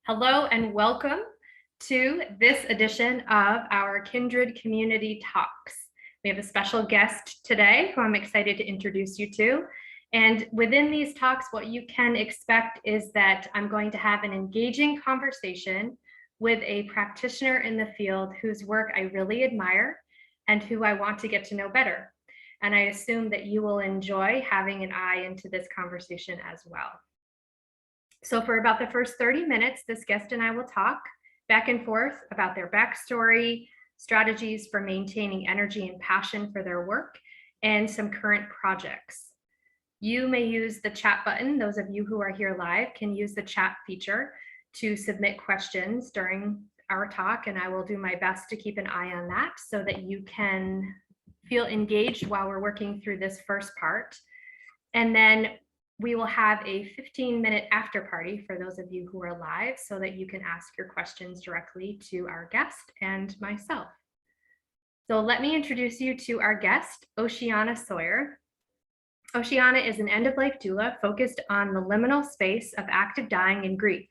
Hello and welcome to this edition of our Kindred Community Talks. We have a special guest today who I'm excited to introduce you to. And within these talks, what you can expect is that I'm going to have an engaging conversation with a practitioner in the field whose work I really admire and who I want to get to know better. And I assume that you will enjoy having an eye into this conversation as well. So for about the first 30 minutes, this guest and I will talk back and forth about their backstory, strategies for maintaining energy and passion for their work, and some current projects. You may use the chat button. Those of you who are here live can use the chat feature to submit questions during our talk, and I will do my best to keep an eye on that so that you can feel engaged while we're working through this first part. And then we will have a 15-minute after party for those of you who are live so that you can ask your questions directly to our guest and myself. So let me introduce you to our guest, Oceana Sawyer. Oceana is an end-of-life doula focused on the liminal space of active dying and grief.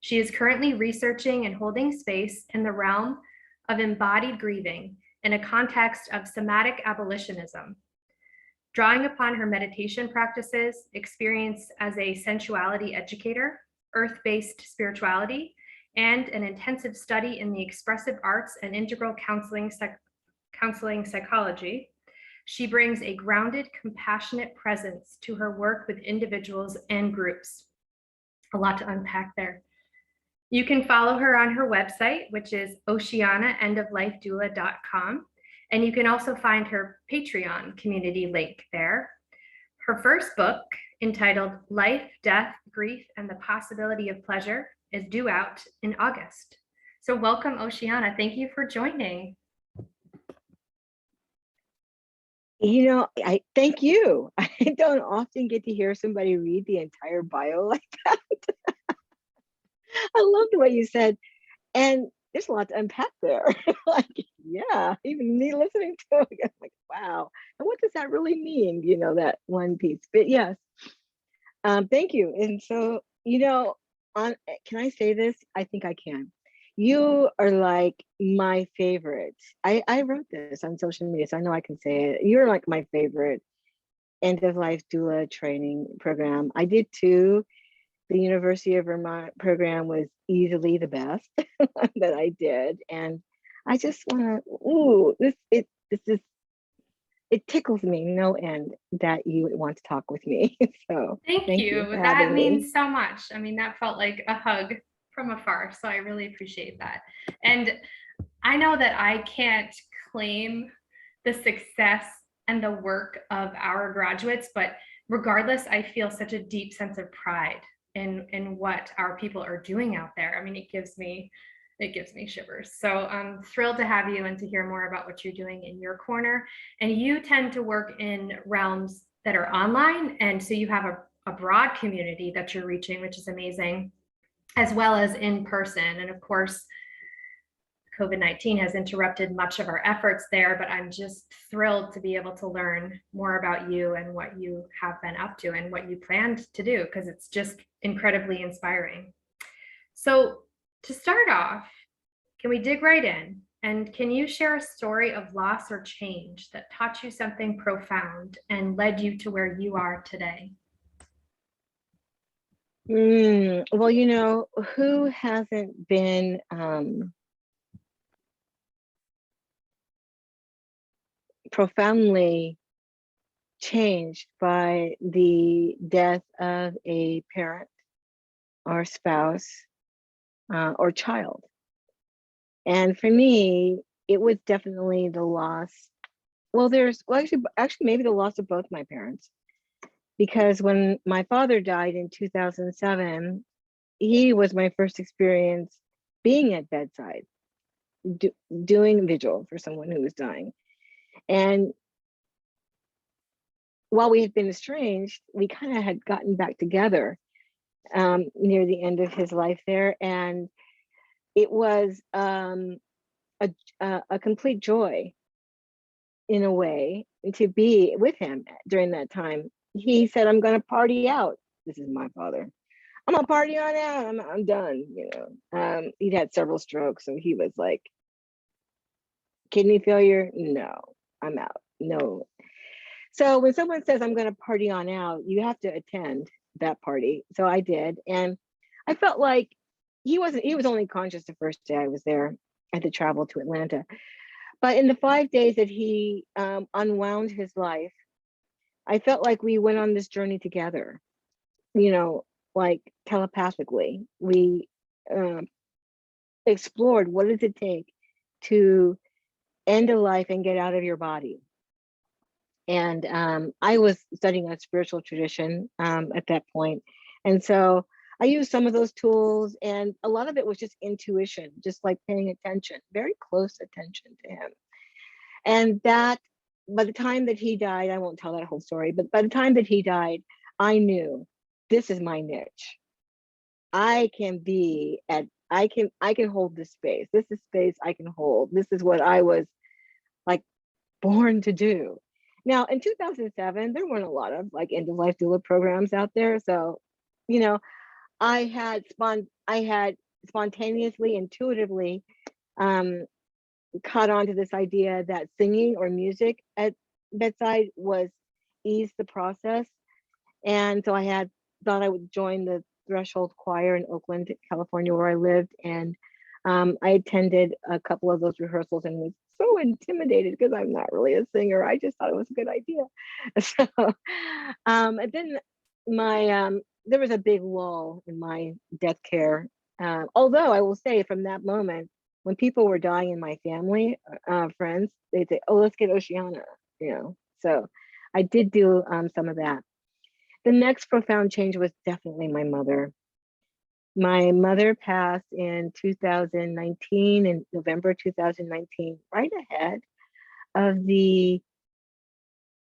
She is currently researching and holding space in the realm of embodied grieving in a context of somatic abolitionism. Drawing upon her meditation practices, experience as a sensuality educator, earth-based spirituality, and an intensive study in the expressive arts and integral counseling psychology, she brings a grounded, compassionate presence to her work with individuals and groups. A lot to unpack there. You can follow her on her website, which is oceanaendoflifedoula.com. And you can also find her Patreon community link there. Her first book, entitled Life, Death, Grief, and the Possibility of Pleasure, is due out in August. So welcome, Oceana. Thank you for joining. You know, I thank you. I don't often get to hear somebody read the entire bio like that. I love the way you said, and there's a lot to unpack there. Like, yeah, even me listening to it, I'm like, wow. And what does that really mean? You know, that one piece. But yes, thank you. And so, you know, can I say this? I think I can. You are like my favorite. I wrote this on social media, so I know I can say it. You're like my favorite end of life doula training program. I did too. The University of Vermont program was easily the best that I did. And I just want to, it tickles me no end that you would want to talk with me. So Thank you. for That having me. means so much. I mean, that felt like a hug from afar. So I really appreciate that. And I know that I can't claim the success and the work of our graduates, but regardless, I feel such a deep sense of pride in what our people are doing out there. I mean, it gives me shivers. So I'm thrilled to have you and to hear more about what you're doing in your corner. And you tend to work in realms that are online, and so you have a broad community that you're reaching, which is amazing, as well as in person. And of course, COVID-19 has interrupted much of our efforts there, but I'm just thrilled to be able to learn more about you and what you have been up to and what you planned to do, because it's just incredibly inspiring. So to start off, can we dig right in? And can you share a story of loss or change that taught you something profound and led you to where you are today? Well, you know, who hasn't been profoundly changed by the death of a parent or spouse or child? And for me, it was definitely the loss. Well, actually maybe the loss of both my parents, because when my father died in 2007, he was my first experience being at bedside, doing vigil for someone who was dying. And while we had been estranged, we kind of had gotten back together near the end of his life there. And it was a complete joy, in a way, to be with him during that time. He said, I'm going to party out. This is my father. I'm gonna party on out. I'm done. He'd had several strokes, so he was like, kidney failure. No, I'm out. No. So when someone says I'm gonna party on out, you have to attend that party. So I did, and I felt like he was only conscious the first day I was there. I had to travel to Atlanta, but in the 5 days that he unwound his life, I felt like we went on this journey together. Like telepathically, we explored what does it take to end a life and get out of your body. And I was studying a spiritual tradition at that point, and so I used some of those tools, and a lot of it was just intuition, just like paying attention, very close attention to him. And that, by the time that he died, I won't tell that whole story, but by the time that he died, I knew this is my niche. I can hold this space. This is space I can hold. This is what I was like born to do. Now, in 2007, there weren't a lot of like end of life doula programs out there. So, I had spontaneously, intuitively caught on to this idea that singing or music at bedside was ease the process. And so I thought I would join the Threshold Choir in Oakland, California, where I lived. And I attended a couple of those rehearsals and was so intimidated because I'm not really a singer. I just thought it was a good idea. So, and then there was a big lull in my death care. Although I will say from that moment, when people were dying in my family, friends, they'd say, "Oh, let's get Oceana," So I did do some of that. The next profound change was definitely my mother. My mother passed in 2019, in November 2019, right ahead of the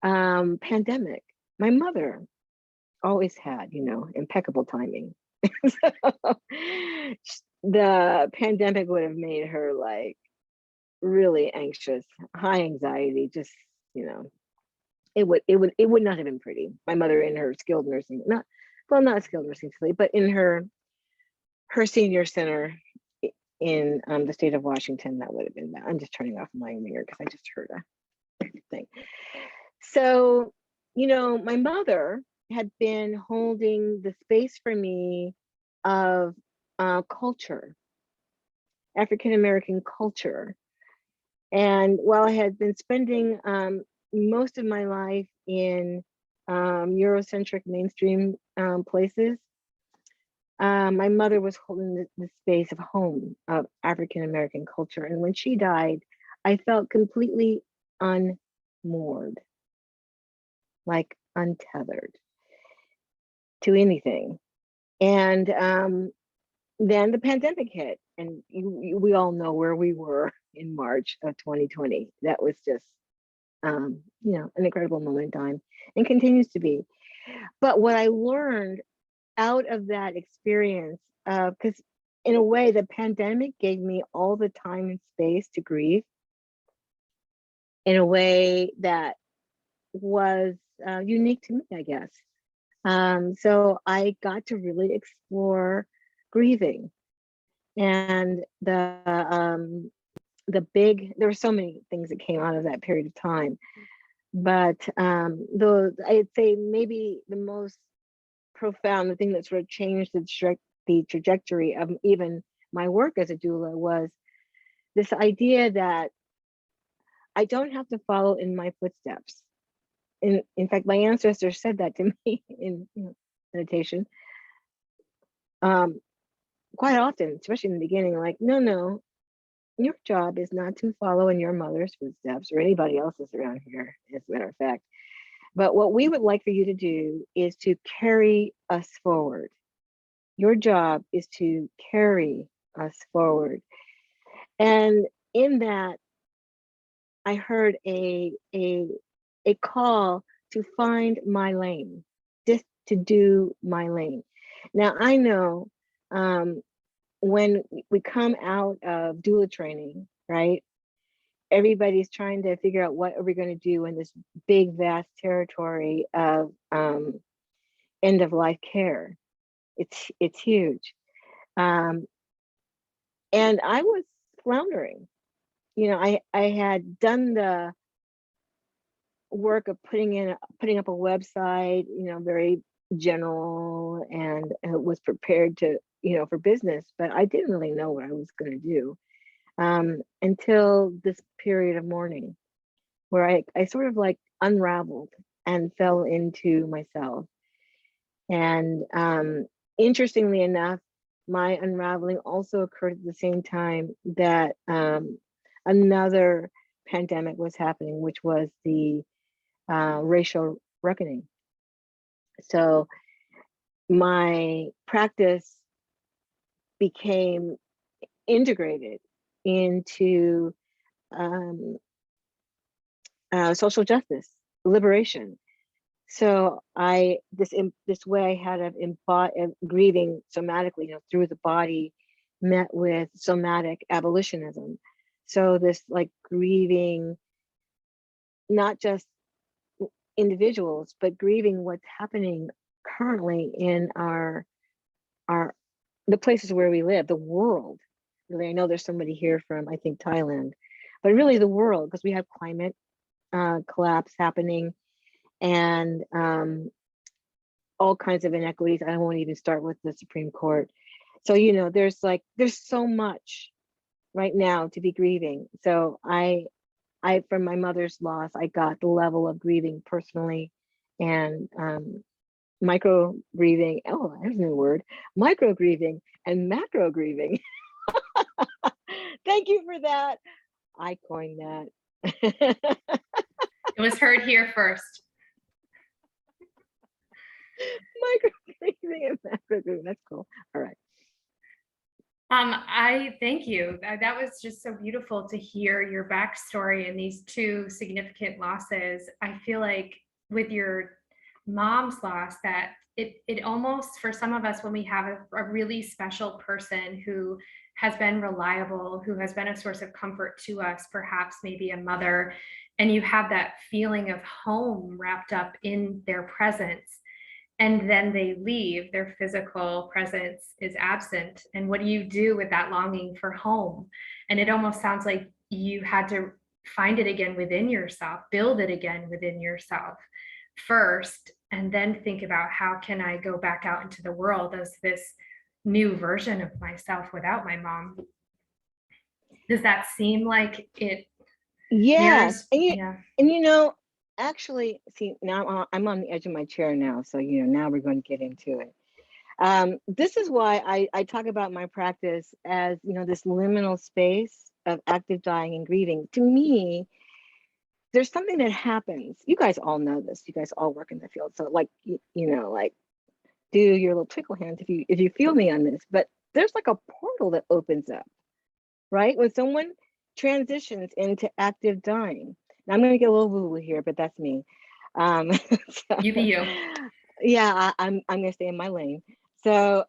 pandemic. My mother always had, impeccable timing. So, the pandemic would have made her like really anxious, high anxiety, just, it would not have been pretty. My mother in her skilled nursing, not skilled nursing facility, but in her senior center in the state of Washington, that would have been that. I'm just turning off my ringer because I just heard a thing. So, my mother had been holding the space for me of culture, African American culture. And while I had been spending most of my life in Eurocentric mainstream places, my mother was holding the space of home of African American culture. And when she died, I felt completely unmoored, like untethered to anything. And then the pandemic hit, and we all know where we were in March of 2020. That was just, an incredible moment in time, and continues to be. But what I learned out of that experience, because in a way, the pandemic gave me all the time and space to grieve in a way that was unique to me, I guess. So I got to really explore grieving, and there were so many things that came out of that period of time, but I'd say maybe the most profound, the thing that sort of changed the trajectory of even my work as a doula, was this idea that I don't have to follow in my footsteps. In fact, my ancestors said that to me in meditation quite often, especially in the beginning, like, no, your job is not to follow in your mother's footsteps or anybody else's around here, as a matter of fact. But what we would like for you to do is to carry us forward. Your job is to carry us forward. And in that, I heard a call to find my lane, just to do my lane. Now, I know when we come out of doula training, right? Everybody's trying to figure out what are we going to do in this big, vast territory of end of life care. It's huge. And I was floundering. I had done the work of putting up a website, very general, and was prepared to, for business, but I didn't really know what I was going to do until this period of mourning, where I sort of like unraveled and fell into myself. And interestingly enough, my unraveling also occurred at the same time that another pandemic was happening, which was the racial reckoning. So my practice became integrated into social justice, liberation. So this way I had of grieving somatically, through the body, met with somatic abolitionism. So this like grieving, not just individuals, but grieving what's happening currently in the places where we live, the world. Really, I know there's somebody here from, I think, Thailand, but really the world, because we have climate collapse happening, and all kinds of inequities. I won't even start with the Supreme Court. So, there's so much right now to be grieving. So I from my mother's loss, I got the level of grieving personally, and micro grieving. Oh, there's a new word: micro grieving and macro grieving. Thank you for that. I coined that. It was heard here first. Micro grieving and macro grieving. That's cool. All right. I thank you. That was just so beautiful to hear your backstory and these two significant losses. I feel like with your mom's loss, that it almost, for some of us, when we have a really special person who has been reliable, who has been a source of comfort to us, perhaps maybe a mother, and you have that feeling of home wrapped up in their presence, and then they leave, their physical presence is absent. And what do you do with that longing for home? And it almost sounds like you had to find it again within yourself, build it again within yourself first, and then think about, how can I go back out into the world as this new version of myself without my mom? Does that seem like it? Yes. Yeah. And actually, see, now I'm on the edge of my chair now. So, now we're going to get into it. This is why I talk about my practice as, this liminal space of active dying and grieving. To me, there's something that happens. You guys all know this. You guys all work in the field. So like, like do your little twinkle hands if you feel me on this, but there's like a portal that opens up, right? When someone transitions into active dying. Now I'm going to get a little woo-woo here, but that's me. So, You be you. Yeah, I'm going to stay in my lane. So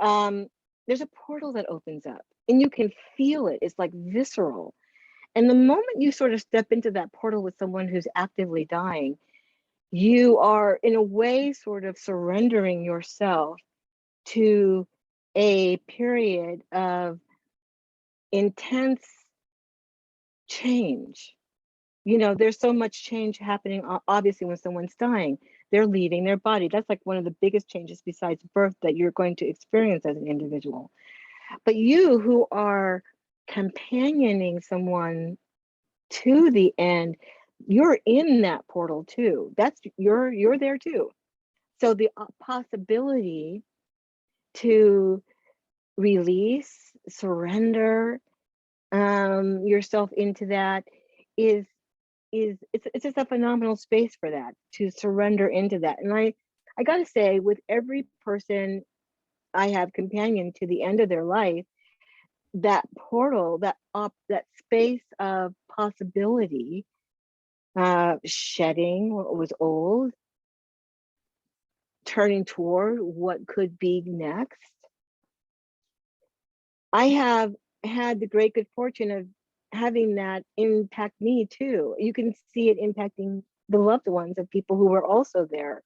there's a portal that opens up, and you can feel it. It's like visceral. And the moment you sort of step into that portal with someone who's actively dying, you are in a way sort of surrendering yourself to a period of intense change. There's so much change happening, obviously, when someone's dying. They're leaving their body. That's like one of the biggest changes besides birth that you're going to experience as an individual. But you who are companioning someone to the end, you're in that portal too. You're there too. So the possibility to release, surrender yourself into that is it's just a phenomenal space for that, to surrender into that. And I gotta say, with every person I have companion to the end of their life, that portal, that space of possibility, shedding what was old, turning toward what could be next. I have had the great good fortune of having that impact me too. You can see it impacting the loved ones of people who were also there.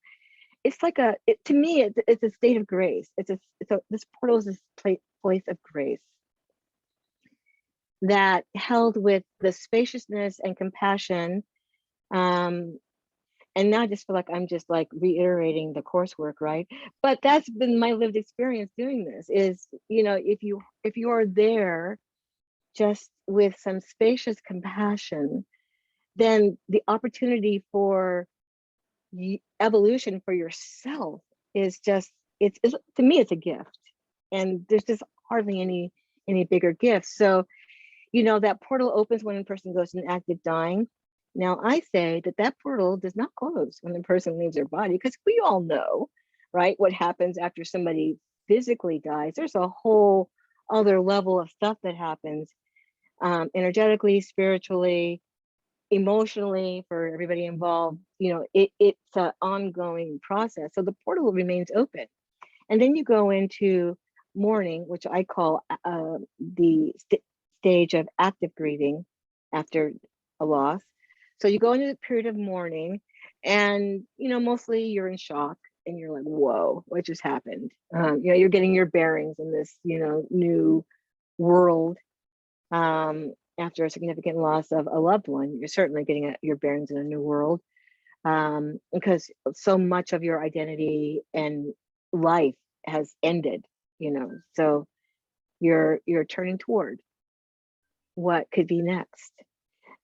it's like to me, it's a state of grace. This portal is this place of grace that held with the spaciousness and compassion. And now I just feel like I'm just like reiterating the coursework, right? But that's been my lived experience doing this is, if you are there just with some spacious compassion, then the opportunity for evolution for yourself is just, it's to me, it's a gift. And there's just hardly any bigger gifts. So, that portal opens when a person goes in active dying. Now, I say that portal does not close when the person leaves their body, because we all know, right, what happens after somebody physically dies. There's a whole other level of stuff that happens energetically, spiritually, emotionally for everybody involved. It's an ongoing process. So the portal remains open. And then you go into mourning, which I call the stage of active grieving after a loss. So you go into the period of mourning, and mostly you're in shock, and you're like, "Whoa, what just happened?" You're getting your bearings in this, new world. After a significant loss of a loved one, you're certainly getting your bearings in a new world, because so much of your identity and life has ended. So you're turning toward what could be next.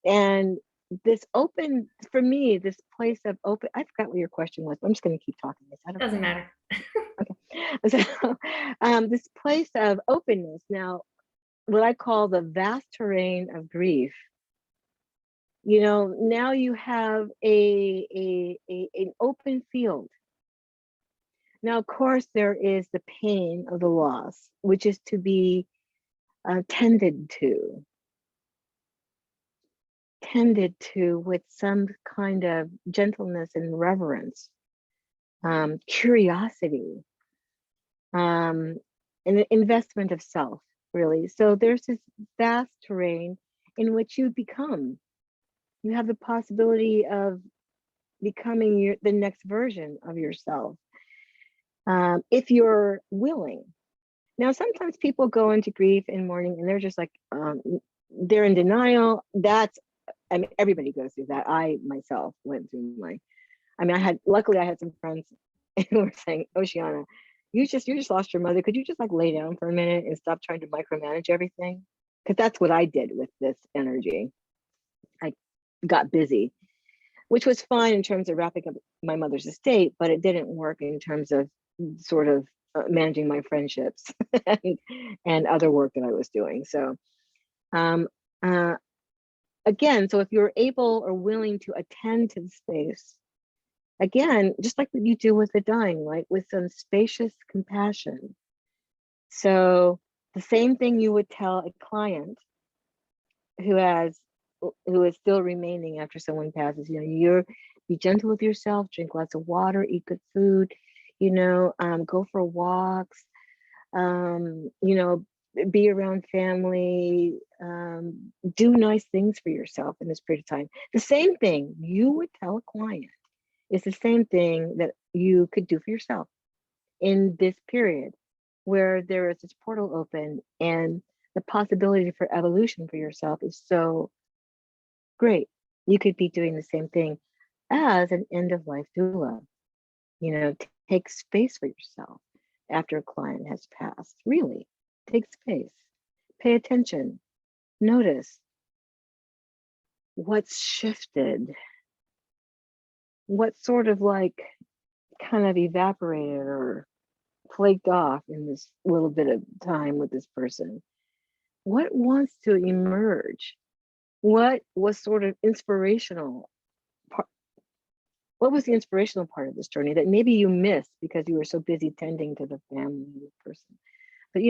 And this open, for me, this place of open, I forgot what your question was, but I'm just going to keep talking. Doesn't matter. Okay. So this place of openness, now, what I call the vast terrain of grief, now you have an open field. Now, of course, there is the pain of the loss, which is to be tended to with some kind of gentleness and reverence, curiosity, an investment of self, really. So there's this vast terrain in which you have the possibility of becoming the next version of yourself, if you're willing. Now, sometimes people go into grief and mourning and they're just like, they're in denial. Everybody goes through that. I myself went through luckily I had some friends who were saying, "Oceana, you just lost your mother. Could you just like lay down for a minute and stop trying to micromanage everything?" Because that's what I did with this energy. I got busy, which was fine in terms of wrapping up my mother's estate, but it didn't work in terms of sort of managing my friendships and other work that I was doing. So again, so if you're able or willing to attend to the space, again, just like what you do with the dying, right, with some spacious compassion. So the same thing you would tell a client who is still remaining after someone passes, you're be gentle with yourself, drink lots of water, eat good food, go for walks, be around family, do nice things for yourself in this period of time. The same thing you would tell a client is the same thing that you could do for yourself in this period where there is this portal open, and the possibility for evolution for yourself is so great. You could be doing the same thing as an end of life doula. Take space for yourself after a client has passed. Really, take space, pay attention, notice what's shifted, what sort of like kind of evaporated or flaked off in this little bit of time with this person. What wants to emerge? What was sort of inspirational part? What was the inspirational part of this journey that maybe you missed because you were so busy tending to the family of the person? But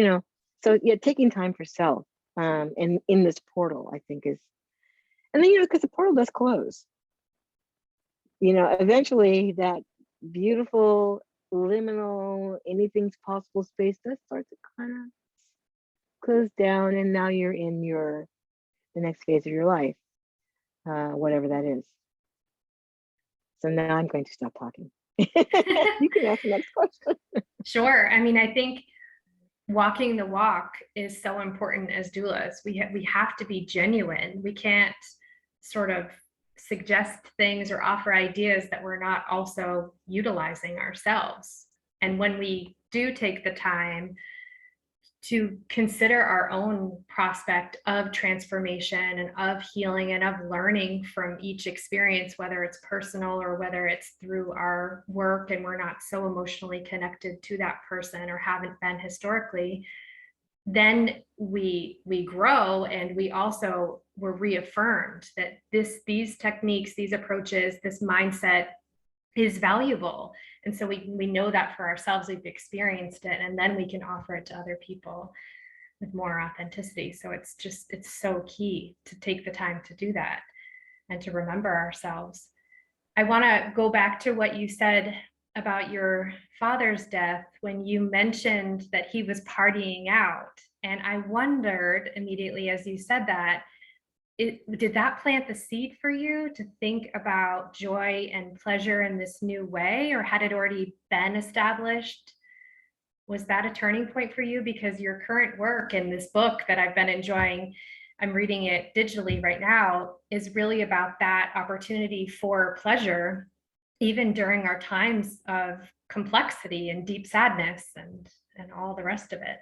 so yeah, taking time for self, and in this portal, I think is, and then because the portal does close. Eventually that beautiful liminal, anything's possible space does start to kind of close down, and now you're in the next phase of your life, whatever that is. So now I'm going to stop talking. You can ask the next question. Sure. I mean, I think walking the walk is so important as doulas. We have to be genuine. We can't sort of suggest things or offer ideas that we're not also utilizing ourselves. And when we do take the time to consider our own prospect of transformation and of healing and of learning from each experience, whether it's personal or whether it's through our work and we're not so emotionally connected to that person or haven't been historically, then we grow, and we also were reaffirmed that these techniques, these approaches, this mindset is valuable. And so we know that for ourselves, we've experienced it, and then we can offer it to other people with more authenticity. So it's so key to take the time to do that and to remember ourselves. I want to go back to what you said about your father's death when you mentioned that he was partying out. And I wondered immediately as you said that, did that plant the seed for you to think about joy and pleasure in this new way, or had it already been established? Was that a turning point for you? Because your current work in this book that I've been enjoying, I'm reading it digitally right now, is really about that opportunity for pleasure, even during our times of complexity and deep sadness and all the rest of it.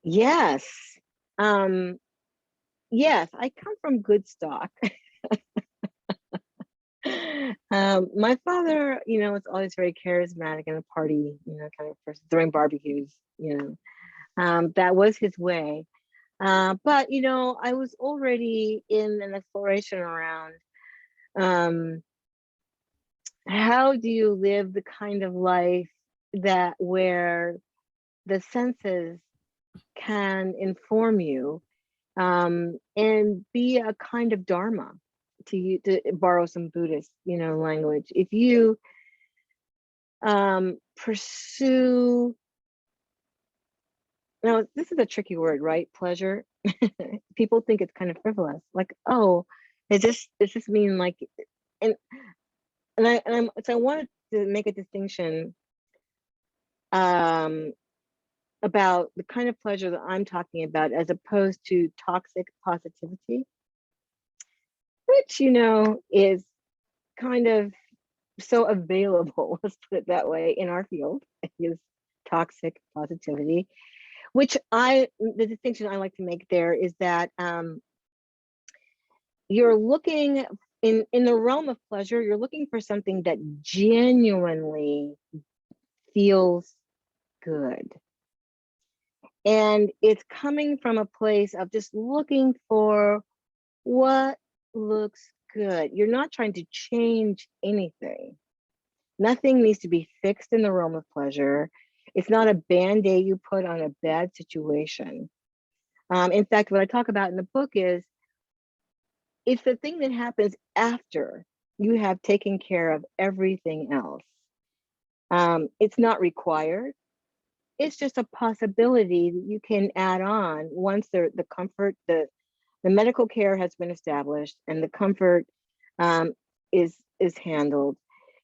Yes. Yes, I come from good stock. My father, was always very charismatic and a party, kind of person, throwing barbecues, that was his way. But, I was already in an exploration around how do you live the kind of life that where the senses can inform you, and be a kind of dharma, to borrow some Buddhist, language. If you pursue, now this is a tricky word, right? Pleasure. People think it's kind of frivolous, like, oh, does this mean like, and so I wanted to make a distinction about the kind of pleasure that I'm talking about, as opposed to toxic positivity, which, is kind of so available, let's put it that way, in our field, is toxic positivity, which the distinction I like to make there is that you're looking in the realm of pleasure, you're looking for something that genuinely feels good. And it's coming from a place of just looking for what looks good. You're not trying to change anything. Nothing needs to be fixed in the realm of pleasure. It's not a band-aid you put on a bad situation. In fact, what I talk about in the book is, it's the thing that happens after you have taken care of everything else. It's not required. It's just a possibility that you can add on once the comfort, the medical care has been established and the comfort is handled.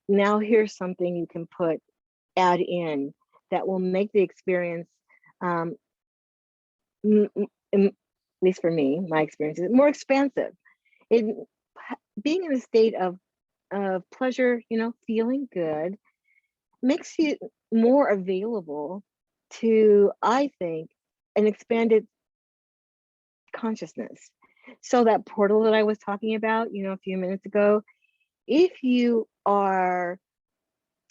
Now here's something you can add in that will make the experience, at least for me, my experience is more expansive. Being in a state of pleasure, feeling good, makes you more available to, I think, an expanded consciousness. So that portal that I was talking about, a few minutes ago, if you are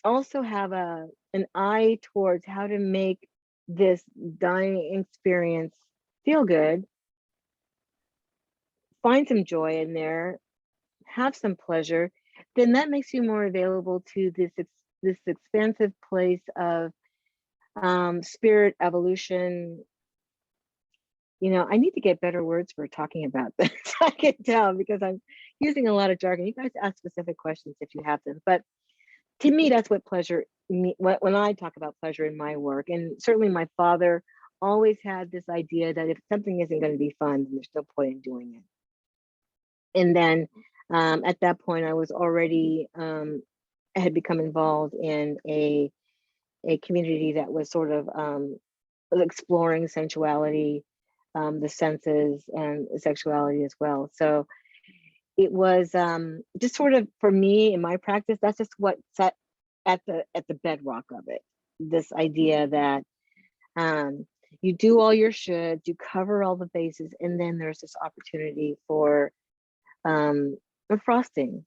also have an eye towards how to make this dying experience feel good, find some joy in there, have some pleasure, then that makes you more available to this expansive place of spirit evolution. I need to get better words for talking about this. I can tell because I'm using a lot of jargon. You guys ask specific questions if you have them, but to me, that's what pleasure when I talk about pleasure in my work. And certainly my father always had this idea that if something isn't going to be fun, then there's no point in doing it. And then At that point, I was already, I had become involved in a community that was sort of exploring sensuality, the senses, and sexuality as well. So it was just sort of, for me in my practice, that's just what set at the bedrock of it. This idea that you do all your shoulds, you cover all the bases, and then there's this opportunity for a frosting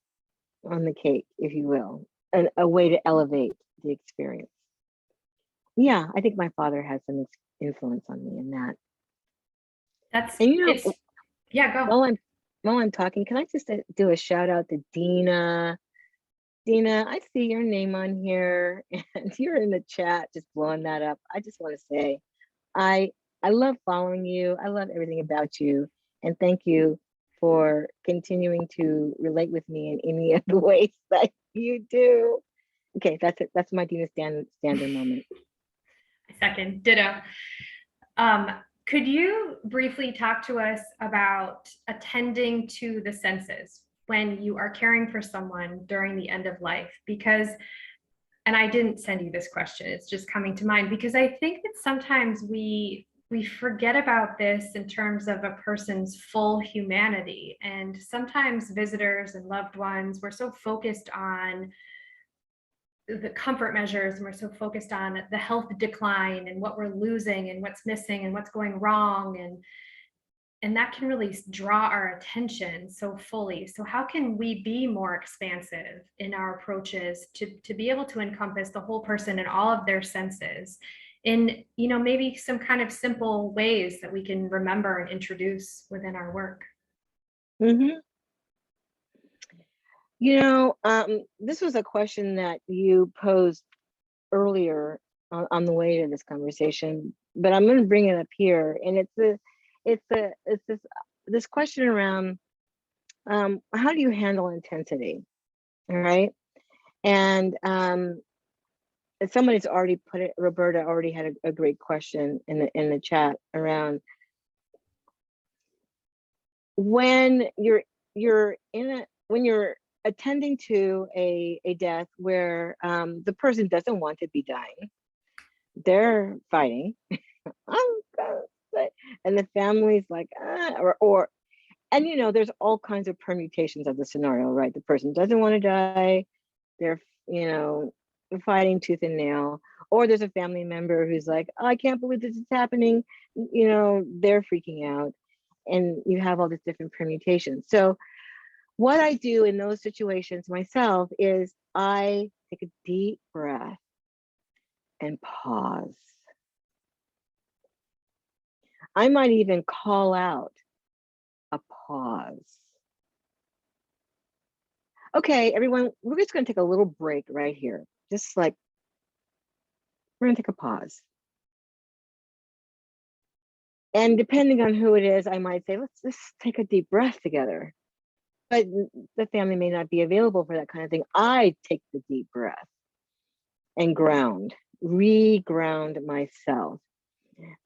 on the cake, if you will, and a way to elevate the experience. Yeah, I think my father has some influence on me in that. That's And you know, it's yeah, go. while I'm talking, can I just do a shout out to Dina? Dina, I see your name on here, and you're in the chat, just blowing that up. I just want to say, I love following you. I love everything about you, and thank you for continuing to relate with me in any of the ways that you do. Okay, that's it. That's my Dina standard moment. Second, ditto. Could you briefly talk to us about attending to the senses when you are caring for someone during the end of life? Because, and I didn't send you this question, it's just coming to mind, because I think that sometimes we forget about this in terms of a person's full humanity. And sometimes visitors and loved ones, we're so focused on the comfort measures, and we're so focused on the health decline and what we're losing and what's missing and what's going wrong, and that can really draw our attention so fully. So how can we be more expansive in our approaches to be able to encompass the whole person and all of their senses in, you know, maybe some kind of simple ways that we can remember and introduce within our work? Mm-hmm. You know, this was a question that you posed earlier on the way to this conversation, but I'm going to bring it up here, and it's this question around how do you handle intensity, all right? And somebody's already put it. Roberta already had a great question in the chat around when you're when you're attending to a death where the person doesn't want to be dying, they're fighting, and the family's like, and you know, there's all kinds of permutations of the scenario, right? The person doesn't want to die, they're, you know, fighting tooth and nail, or there's a family member who's like, oh, I can't believe this is happening, you know, they're freaking out, and you have all these different permutations. So what I do in those situations myself is I take a deep breath and pause. I might even call out a pause. Okay, everyone, we're just going to take a little break right here. Just like, we're going to take a pause. And depending on who it is, I might say, let's just take a deep breath together. But the family may not be available for that kind of thing. I take the deep breath and re-ground myself.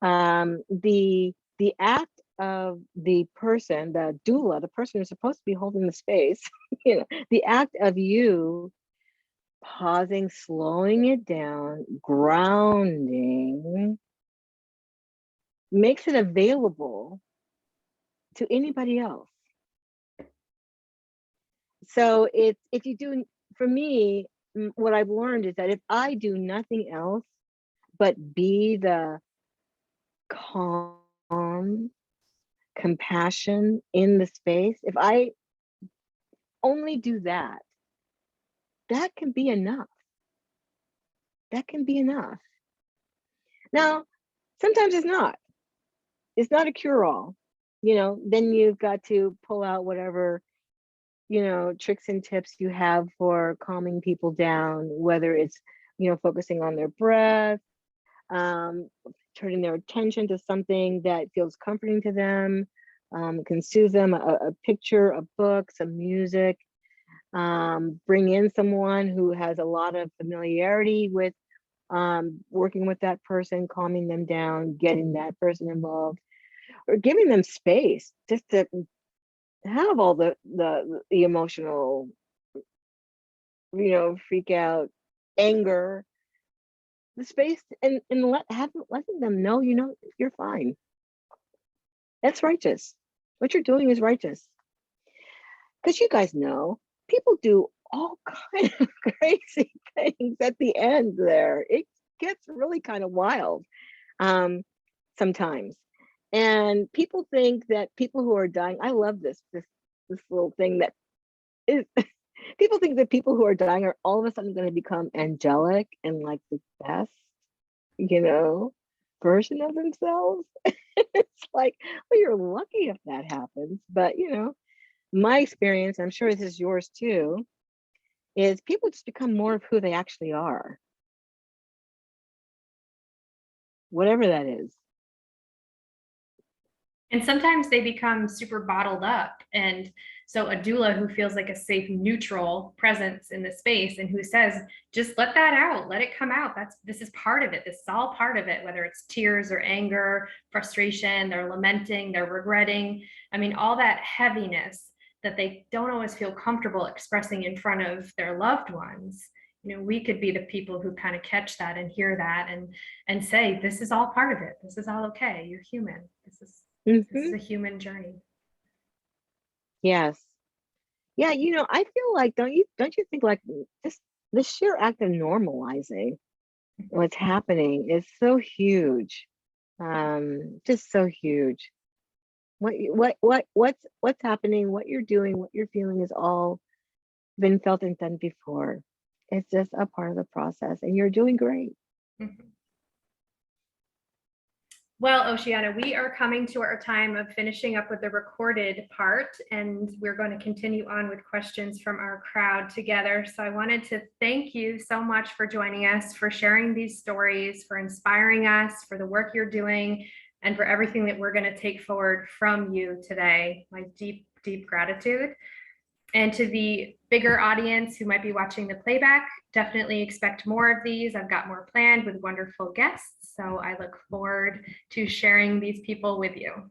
The act of the person, the doula, the person who's supposed to be holding the space, you know, the act of you pausing, slowing it down, grounding, makes it available to anybody else. So it's, if you do, for me, what I've learned is that if I do nothing else but be the calm, compassion in the space, if I only do that, that can be enough. That can be enough. Now, sometimes it's not. It's not a cure-all. You know, then you've got to pull out whatever, you know, tricks and tips you have for calming people down, whether it's, you know, focusing on their breath, turning their attention to something that feels comforting to them, can soothe them, a picture, a book, some music, bring in someone who has a lot of familiarity with working with that person, calming them down, getting that person involved, or giving them space just to have all the emotional, freak out, anger, the space, and letting them know, you're fine. That's righteous. What you're doing is righteous. Because you guys know, people do all kind of crazy things at the end there. It gets really kind of wild sometimes. And people think that people who are dying, I love this little thing that is, people think that people who are dying are all of a sudden going to become angelic and like the best, version of themselves. It's like, well, you're lucky if that happens. But, my experience, I'm sure this is yours too, is people just become more of who they actually are, whatever that is. And sometimes they become super bottled up. And so a doula who feels like a safe, neutral presence in the space and who says, just let that out, let it come out. This is part of it. This is all part of it, whether it's tears or anger, frustration, they're lamenting, they're regretting. I mean, all that heaviness that they don't always feel comfortable expressing in front of their loved ones. We could be the people who kind of catch that and hear that and say, this is all part of it. This is all okay. You're human. This is Mm-hmm. a human journey. Yes. Yeah, I feel like, don't you think, like, just the sheer act of normalizing what's happening is so huge. Just so huge. What's happening, what you're doing, what you're feeling is all been felt and done before. It's just a part of the process, and you're doing great. Mhm. Well, Oceana, we are coming to our time of finishing up with the recorded part, and we're going to continue on with questions from our crowd together. So I wanted to thank you so much for joining us, for sharing these stories, for inspiring us, for the work you're doing, and for everything that we're going to take forward from you today. My deep, deep gratitude. And to the bigger audience who might be watching the playback, definitely expect more of these. I've got more planned with wonderful guests. So I look forward to sharing these people with you.